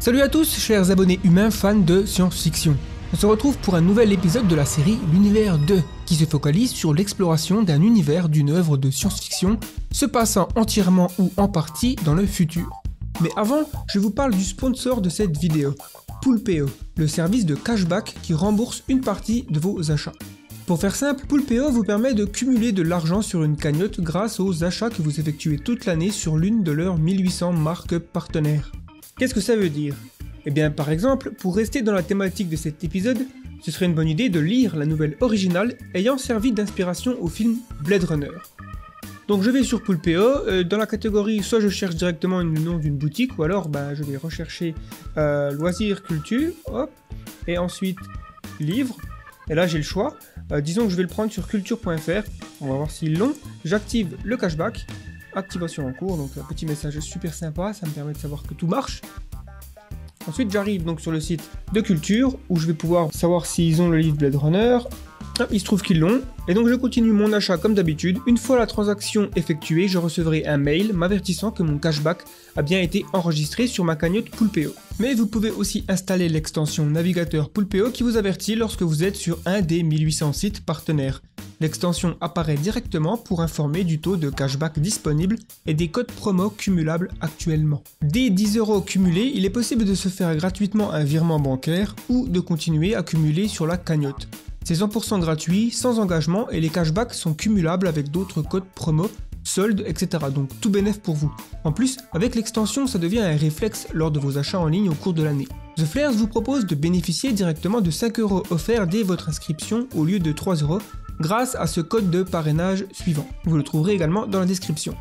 Salut à tous, chers abonnés humains fans de science-fiction. On se retrouve pour un nouvel épisode de la série L'Univers 2, qui se focalise sur l'exploration d'un univers d'une œuvre de science-fiction se passant entièrement ou en partie dans le futur. Mais avant, je vous parle du sponsor de cette vidéo, Poolpeo, le service de cashback qui rembourse une partie de vos achats. Pour faire simple, Poolpeo vous permet de cumuler de l'argent sur une cagnotte grâce aux achats que vous effectuez toute l'année sur l'une de leurs 1800 marques partenaires. Qu'est-ce que ça veut dire ? Eh bien par exemple, pour rester dans la thématique de cet épisode, ce serait une bonne idée de lire la nouvelle originale ayant servi d'inspiration au film Blade Runner. Donc je vais sur Poolpeo, dans la catégorie soit je cherche directement le nom d'une boutique ou alors je vais rechercher loisirs, culture, hop, et ensuite livres, et là j'ai le choix, disons que je vais le prendre sur culture.fr, on va voir s'ils l'ont, j'active le cashback, activation en cours, donc un petit message super sympa, ça me permet de savoir que tout marche. Ensuite j'arrive donc sur le site de Culture, où je vais pouvoir savoir s'ils ont le livre Blade Runner. Il se trouve qu'ils l'ont, et donc je continue mon achat comme d'habitude. Une fois la transaction effectuée, je recevrai un mail m'avertissant que mon cashback a bien été enregistré sur ma cagnotte Poolpeo. Mais vous pouvez aussi installer l'extension navigateur Poolpeo qui vous avertit lorsque vous êtes sur un des 1800 sites partenaires. L'extension apparaît directement pour informer du taux de cashback disponible et des codes promo cumulables actuellement. Dès 10€ cumulés, il est possible de se faire gratuitement un virement bancaire ou de continuer à cumuler sur la cagnotte. C'est 100% gratuit, sans engagement et les cashbacks sont cumulables avec d'autres codes promo, soldes, etc. Donc tout bénef pour vous. En plus, avec l'extension, ça devient un réflexe lors de vos achats en ligne au cours de l'année. The Flares vous propose de bénéficier directement de 5€ offerts dès votre inscription au lieu de 3€ grâce à ce code de parrainage suivant. Vous le trouverez également dans la description.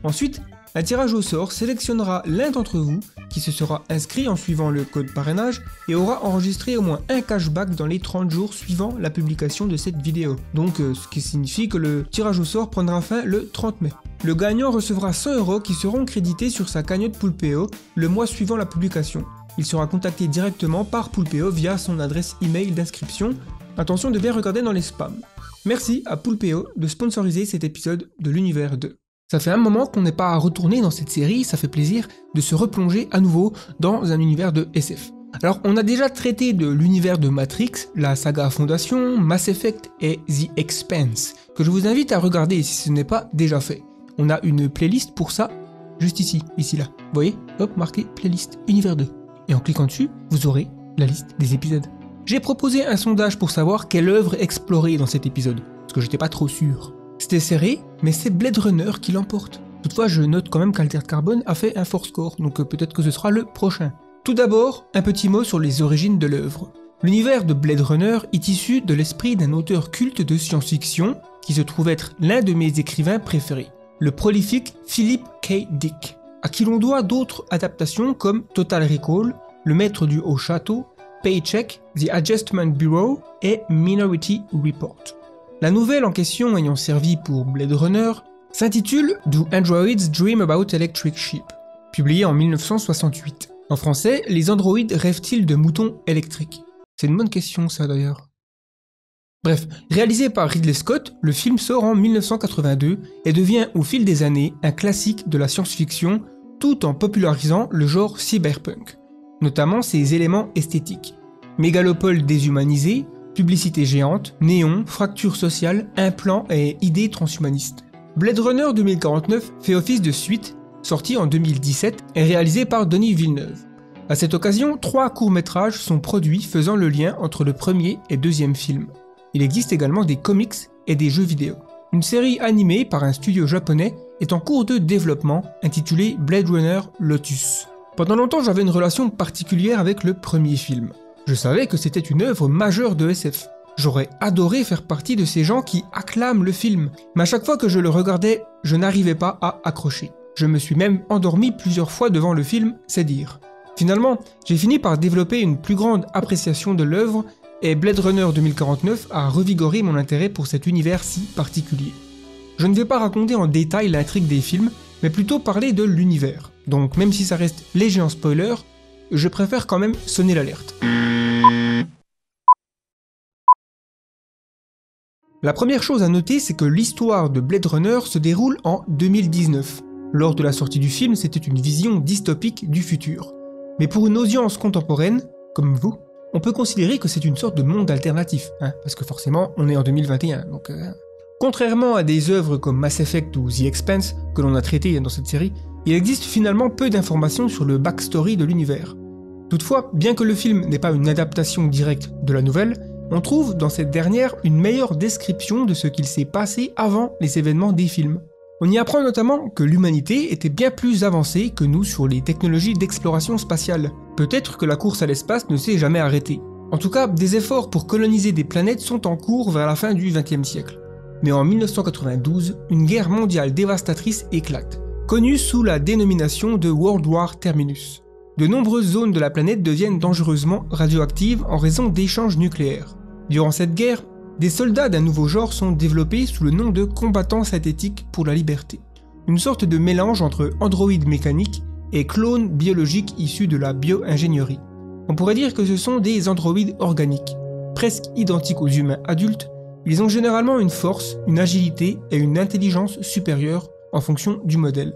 Ensuite, un tirage au sort sélectionnera l'un d'entre vous qui se sera inscrit en suivant le code parrainage et aura enregistré au moins un cashback dans les 30 jours suivant la publication de cette vidéo. Donc ce qui signifie que le tirage au sort prendra fin le 30 mai. Le gagnant recevra 100€ qui seront crédités sur sa cagnotte Poolpeo le mois suivant la publication. Il sera contacté directement par Poolpeo via son adresse email d'inscription. Attention de bien regarder dans les spams. Merci à Poolpeo de sponsoriser cet épisode de l'Univers 2. Ça fait un moment qu'on n'est pas retourné dans cette série, ça fait plaisir de se replonger à nouveau dans un univers de SF. Alors on a déjà traité de l'univers de Matrix, la saga Fondation, Mass Effect et The Expanse, que je vous invite à regarder si ce n'est pas déjà fait. On a une playlist pour ça, juste ici là. Vous voyez, hop, marqué playlist Univers 2. Et en cliquant dessus, vous aurez la liste des épisodes. J'ai proposé un sondage pour savoir quelle œuvre explorer dans cet épisode, parce que j'étais pas trop sûr. C'était serré, mais c'est Blade Runner qui l'emporte. Toutefois, je note quand même qu'Altered Carbon a fait un fort score, donc peut-être que ce sera le prochain. Tout d'abord, un petit mot sur les origines de l'œuvre. L'univers de Blade Runner est issu de l'esprit d'un auteur culte de science-fiction, qui se trouve être l'un de mes écrivains préférés, le prolifique Philip K. Dick, à qui l'on doit d'autres adaptations comme Total Recall, Le Maître du Haut Château, Paycheck, The Adjustment Bureau et Minority Report. La nouvelle en question ayant servi pour Blade Runner s'intitule Do Androids Dream About Electric Sheep, publié en 1968. En français, les androïdes rêvent-ils de moutons électriques? C'est une bonne question ça d'ailleurs. Bref, réalisé par Ridley Scott, le film sort en 1982 et devient au fil des années un classique de la science-fiction tout en popularisant le genre cyberpunk, notamment ses éléments esthétiques. Mégalopole déshumanisée, publicité géante, néon, fracture sociale, implants et idées transhumanistes. Blade Runner 2049 fait office de suite, sorti en 2017 et réalisé par Denis Villeneuve. À cette occasion, 3 courts-métrages sont produits faisant le lien entre le premier et deuxième film. Il existe également des comics et des jeux vidéo. Une série animée par un studio japonais est en cours de développement intitulée Blade Runner Lotus. Pendant longtemps, j'avais une relation particulière avec le premier film. Je savais que c'était une œuvre majeure de SF. J'aurais adoré faire partie de ces gens qui acclament le film, mais à chaque fois que je le regardais, je n'arrivais pas à accrocher. Je me suis même endormi plusieurs fois devant le film, c'est dire. Finalement, j'ai fini par développer une plus grande appréciation de l'œuvre et Blade Runner 2049 a revigoré mon intérêt pour cet univers si particulier. Je ne vais pas raconter en détail l'intrigue des films, mais plutôt parler de l'univers. Donc même si ça reste léger en spoiler, je préfère quand même sonner l'alerte. La première chose à noter, c'est que l'histoire de Blade Runner se déroule en 2019. Lors de la sortie du film, c'était une vision dystopique du futur. Mais pour une audience contemporaine, comme vous, on peut considérer que c'est une sorte de monde alternatif, parce que forcément, on est en 2021, donc... Contrairement à des œuvres comme Mass Effect ou The Expanse, que l'on a traité dans cette série, il existe finalement peu d'informations sur le backstory de l'univers. Toutefois, bien que le film n'est pas une adaptation directe de la nouvelle, on trouve dans cette dernière une meilleure description de ce qu'il s'est passé avant les événements des films. On y apprend notamment que l'humanité était bien plus avancée que nous sur les technologies d'exploration spatiale. Peut-être que la course à l'espace ne s'est jamais arrêtée. En tout cas, des efforts pour coloniser des planètes sont en cours vers la fin du XXe siècle. Mais en 1992, une guerre mondiale dévastatrice éclate, connue sous la dénomination de World War Terminus. De nombreuses zones de la planète deviennent dangereusement radioactives en raison d'échanges nucléaires. Durant cette guerre, des soldats d'un nouveau genre sont développés sous le nom de combattants synthétiques pour la liberté. Une sorte de mélange entre androïdes mécaniques et clones biologiques issus de la bio-ingénierie. On pourrait dire que ce sont des androïdes organiques. Presque identiques aux humains adultes, ils ont généralement une force, une agilité et une intelligence supérieure en fonction du modèle.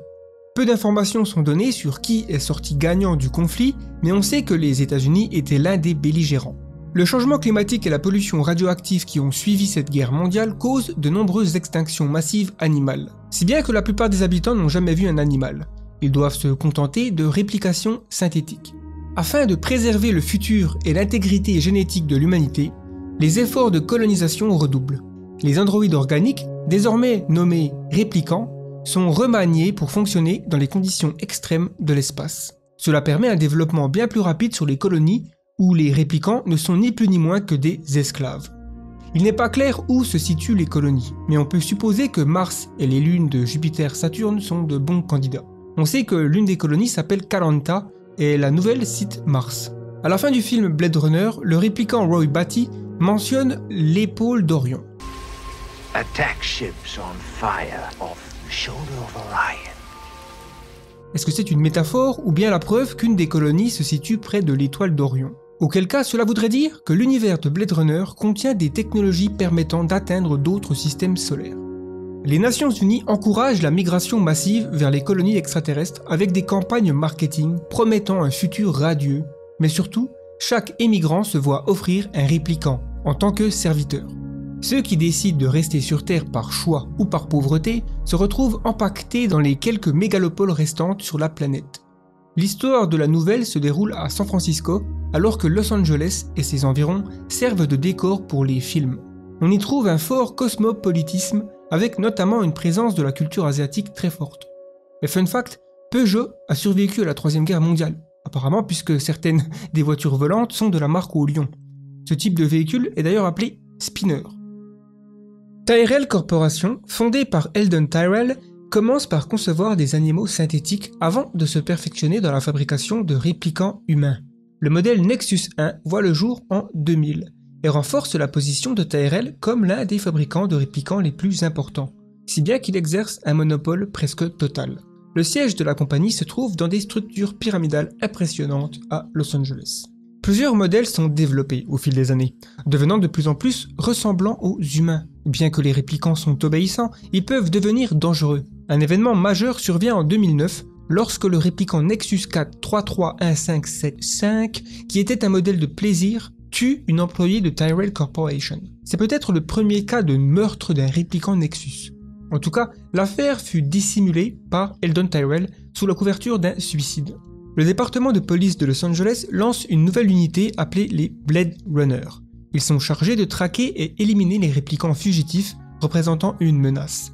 Peu d'informations sont données sur qui est sorti gagnant du conflit, mais on sait que les États-Unis étaient l'un des belligérants. Le changement climatique et la pollution radioactive qui ont suivi cette guerre mondiale causent de nombreuses extinctions massives animales, si bien que la plupart des habitants n'ont jamais vu un animal. Ils doivent se contenter de réplications synthétiques. Afin de préserver le futur et l'intégrité génétique de l'humanité, les efforts de colonisation redoublent. Les androïdes organiques, désormais nommés réplicants, sont remaniés pour fonctionner dans les conditions extrêmes de l'espace. Cela permet un développement bien plus rapide sur les colonies où les réplicants ne sont ni plus ni moins que des esclaves. Il n'est pas clair où se situent les colonies, mais on peut supposer que Mars et les lunes de Jupiter-Saturne sont de bons candidats. On sait que l'une des colonies s'appelle Kalanta et la nouvelle cite Mars. À la fin du film Blade Runner, le réplicant Roy Batty mentionne l'épaule d'Orion. Attack ships on fire off the shoulder of Orion. Est-ce que c'est une métaphore ou bien la preuve qu'une des colonies se situe près de l'étoile d'Orion? Auquel cas, cela voudrait dire que l'univers de Blade Runner contient des technologies permettant d'atteindre d'autres systèmes solaires. Les Nations Unies encouragent la migration massive vers les colonies extraterrestres avec des campagnes marketing promettant un futur radieux, mais surtout, chaque émigrant se voit offrir un réplicant en tant que serviteur. Ceux qui décident de rester sur Terre par choix ou par pauvreté se retrouvent empaquetés dans les quelques mégalopoles restantes sur la planète. L'histoire de la nouvelle se déroule à San Francisco, alors que Los Angeles et ses environs servent de décor pour les films. On y trouve un fort cosmopolitisme, avec notamment une présence de la culture asiatique très forte. Et fun fact, Peugeot a survécu à la Troisième Guerre mondiale, apparemment puisque certaines des voitures volantes sont de la marque au lion. Ce type de véhicule est d'ailleurs appelé Spinner. Tyrell Corporation, fondée par Eldon Tyrell, commence par concevoir des animaux synthétiques avant de se perfectionner dans la fabrication de réplicants humains. Le modèle Nexus 1 voit le jour en 2000 et renforce la position de Tyrell comme l'un des fabricants de réplicants les plus importants, si bien qu'il exerce un monopole presque total. Le siège de la compagnie se trouve dans des structures pyramidales impressionnantes à Los Angeles. Plusieurs modèles sont développés au fil des années, devenant de plus en plus ressemblants aux humains. Bien que les réplicants sont obéissants, ils peuvent devenir dangereux. Un événement majeur survient en 2009 lorsque le réplicant Nexus 4 331575, qui était un modèle de plaisir, tue une employée de Tyrell Corporation. C'est peut-être le premier cas de meurtre d'un réplicant Nexus. En tout cas, l'affaire fut dissimulée par Eldon Tyrell sous la couverture d'un suicide. Le département de police de Los Angeles lance une nouvelle unité appelée les Blade Runner. Ils sont chargés de traquer et éliminer les réplicants fugitifs représentant une menace.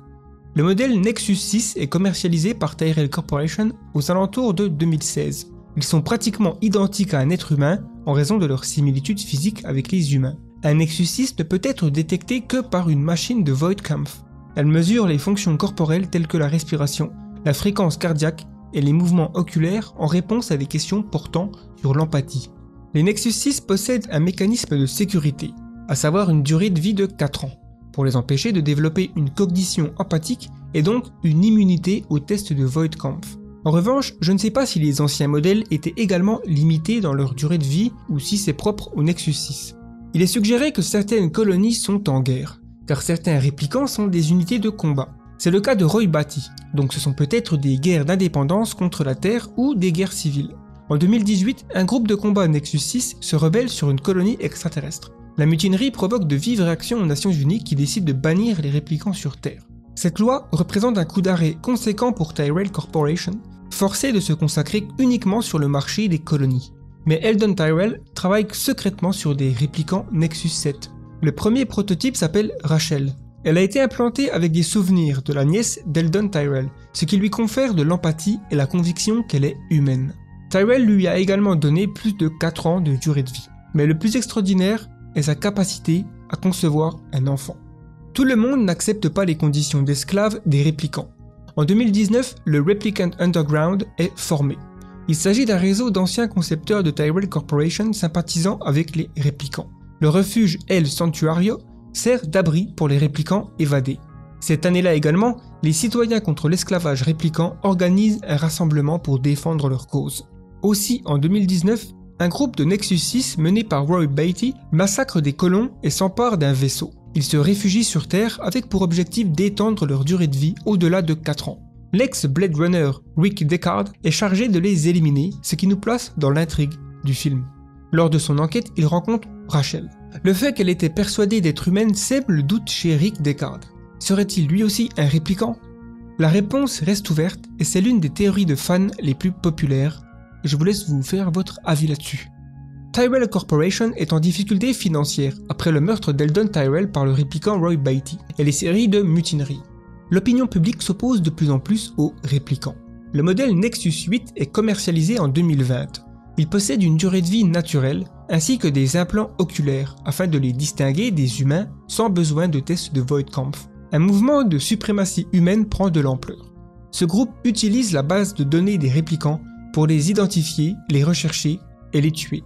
Le modèle Nexus 6 est commercialisé par Tyrell Corporation aux alentours de 2016. Ils sont pratiquement identiques à un être humain en raison de leur similitude physique avec les humains. Un Nexus 6 ne peut être détecté que par une machine de Voigtkampf. Elle mesure les fonctions corporelles telles que la respiration, la fréquence cardiaque et les mouvements oculaires en réponse à des questions portant sur l'empathie. Les Nexus 6 possèdent un mécanisme de sécurité, à savoir une durée de vie de 4 ans, pour les empêcher de développer une cognition empathique et donc une immunité au test de Voigtkampf. En revanche, je ne sais pas si les anciens modèles étaient également limités dans leur durée de vie ou si c'est propre au Nexus 6. Il est suggéré que certaines colonies sont en guerre, car certains réplicants sont des unités de combat. C'est le cas de Roy Batty, donc ce sont peut-être des guerres d'indépendance contre la Terre ou des guerres civiles. En 2018, un groupe de combat Nexus 6 se rebelle sur une colonie extraterrestre. La mutinerie provoque de vives réactions aux Nations Unies qui décident de bannir les réplicants sur Terre. Cette loi représente un coup d'arrêt conséquent pour Tyrell Corporation, forcé de se consacrer uniquement sur le marché des colonies. Mais Eldon Tyrell travaille secrètement sur des réplicants Nexus 7. Le premier prototype s'appelle Rachel. Elle a été implantée avec des souvenirs de la nièce d'Eldon Tyrell, ce qui lui confère de l'empathie et la conviction qu'elle est humaine. Tyrell lui a également donné plus de 4 ans de durée de vie. Mais le plus extraordinaire est sa capacité à concevoir un enfant. Tout le monde n'accepte pas les conditions d'esclaves des réplicants. En 2019, le Replicant Underground est formé. Il s'agit d'un réseau d'anciens concepteurs de Tyrell Corporation sympathisant avec les réplicants. Le refuge El Santuario sert d'abri pour les réplicants évadés. Cette année-là également, les citoyens contre l'esclavage réplicant organisent un rassemblement pour défendre leur cause. Aussi, en 2019, un groupe de Nexus 6 mené par Roy Batty massacre des colons et s'empare d'un vaisseau. Ils se réfugient sur Terre avec pour objectif d'étendre leur durée de vie au-delà de 4 ans. L'ex-Blade Runner Rick Deckard est chargé de les éliminer, ce qui nous place dans l'intrigue du film. Lors de son enquête, il rencontre Rachel. Le fait qu'elle était persuadée d'être humaine sème le doute chez Rick Deckard. Serait-il lui aussi un réplicant? La réponse reste ouverte et c'est l'une des théories de fans les plus populaires. Je vous laisse vous faire votre avis là-dessus. Tyrell Corporation est en difficulté financière après le meurtre d'Eldon Tyrell par le réplicant Roy Batty et les séries de mutinerie. L'opinion publique s'oppose de plus en plus aux réplicants. Le modèle Nexus 8 est commercialisé en 2020. Il possède une durée de vie naturelle ainsi que des implants oculaires afin de les distinguer des humains sans besoin de tests de Voight-Kampff. Un mouvement de suprématie humaine prend de l'ampleur. Ce groupe utilise la base de données des réplicants pour les identifier, les rechercher et les tuer.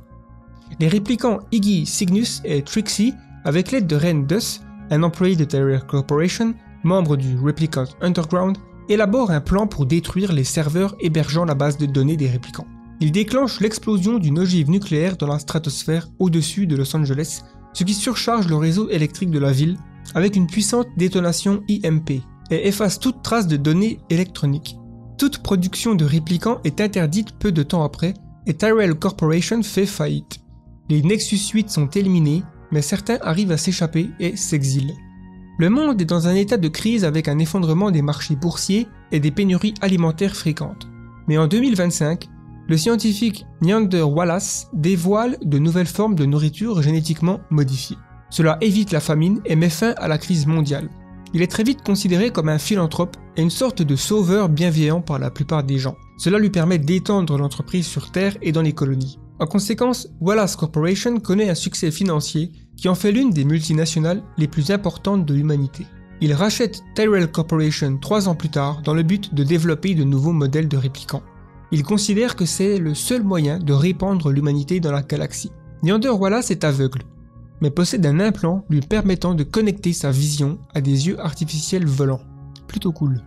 Les réplicants Iggy, Cygnus et Trixie, avec l'aide de Ren Dus, un employé de Tyrell Corporation, membre du Replicant Underground, élaborent un plan pour détruire les serveurs hébergeant la base de données des réplicants. Ils déclenchent l'explosion d'une ogive nucléaire dans la stratosphère au-dessus de Los Angeles, ce qui surcharge le réseau électrique de la ville avec une puissante détonation IMP et efface toute trace de données électroniques. Toute production de réplicants est interdite peu de temps après et Tyrell Corporation fait faillite. Les Nexus 8 sont éliminés, mais certains arrivent à s'échapper et s'exilent. Le monde est dans un état de crise avec un effondrement des marchés boursiers et des pénuries alimentaires fréquentes. Mais en 2025, le scientifique Neander Wallace dévoile de nouvelles formes de nourriture génétiquement modifiée. Cela évite la famine et met fin à la crise mondiale. Il est très vite considéré comme un philanthrope et une sorte de sauveur bienveillant par la plupart des gens. Cela lui permet d'étendre l'entreprise sur Terre et dans les colonies. En conséquence, Wallace Corporation connaît un succès financier qui en fait l'une des multinationales les plus importantes de l'humanité. Il rachète Tyrell Corporation 3 ans plus tard dans le but de développer de nouveaux modèles de réplicants. Il considère que c'est le seul moyen de répandre l'humanité dans la galaxie. Neander Wallace est aveugle, mais possède un implant lui permettant de connecter sa vision à des yeux artificiels volants. Plutôt cool.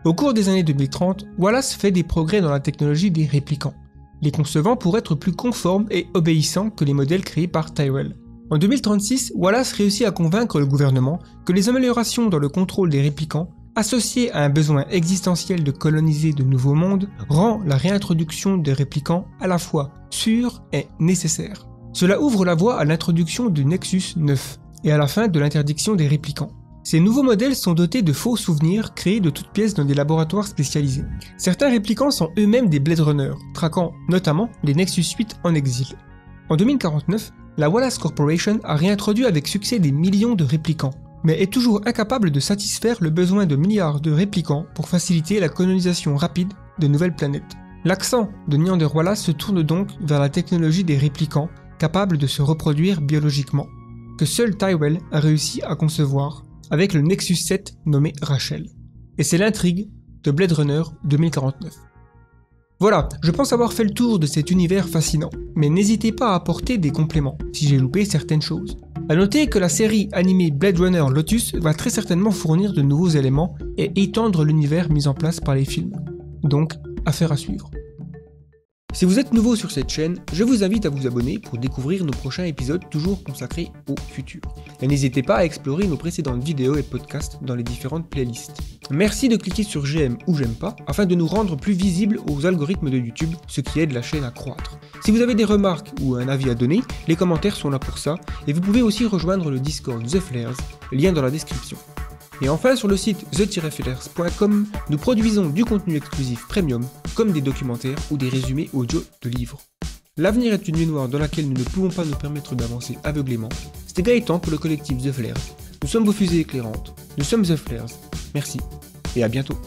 Au cours des années 2030, Wallace fait des progrès dans la technologie des réplicants, les concevant pour être plus conformes et obéissants que les modèles créés par Tyrell. En 2036, Wallace réussit à convaincre le gouvernement que les améliorations dans le contrôle des réplicants, associées à un besoin existentiel de coloniser de nouveaux mondes, rend la réintroduction des réplicants à la fois sûre et nécessaire. Cela ouvre la voie à l'introduction du Nexus 9 et à la fin de l'interdiction des réplicants. Ces nouveaux modèles sont dotés de faux souvenirs créés de toutes pièces dans des laboratoires spécialisés. Certains réplicants sont eux-mêmes des Blade Runner, traquant notamment les Nexus 8 en exil. En 2049, la Wallace Corporation a réintroduit avec succès des millions de réplicants, mais est toujours incapable de satisfaire le besoin de milliards de réplicants pour faciliter la colonisation rapide de nouvelles planètes. L'accent de Neander Wallace se tourne donc vers la technologie des réplicants capables de se reproduire biologiquement, que seul Tyrell a réussi à concevoir avec le Nexus 7 nommé Rachel. Et c'est l'intrigue de Blade Runner 2049. Voilà, je pense avoir fait le tour de cet univers fascinant, mais n'hésitez pas à apporter des compléments si j'ai loupé certaines choses. A noter que la série animée Blade Runner Lotus va très certainement fournir de nouveaux éléments et étendre l'univers mis en place par les films. Donc, affaire à suivre. Si vous êtes nouveau sur cette chaîne, je vous invite à vous abonner pour découvrir nos prochains épisodes toujours consacrés au futur. Et n'hésitez pas à explorer nos précédentes vidéos et podcasts dans les différentes playlists. Merci de cliquer sur j'aime ou j'aime pas afin de nous rendre plus visibles aux algorithmes de YouTube, ce qui aide la chaîne à croître. Si vous avez des remarques ou un avis à donner, les commentaires sont là pour ça et vous pouvez aussi rejoindre le Discord The Flares, lien dans la description. Et enfin, sur le site the-flares.com, nous produisons du contenu exclusif premium, comme des documentaires ou des résumés audio de livres. L'avenir est une nuit noire dans laquelle nous ne pouvons pas nous permettre d'avancer aveuglément. C'était Gaëtan pour le collectif The Flares. Nous sommes vos fusées éclairantes. Nous sommes The Flares. Merci et à bientôt.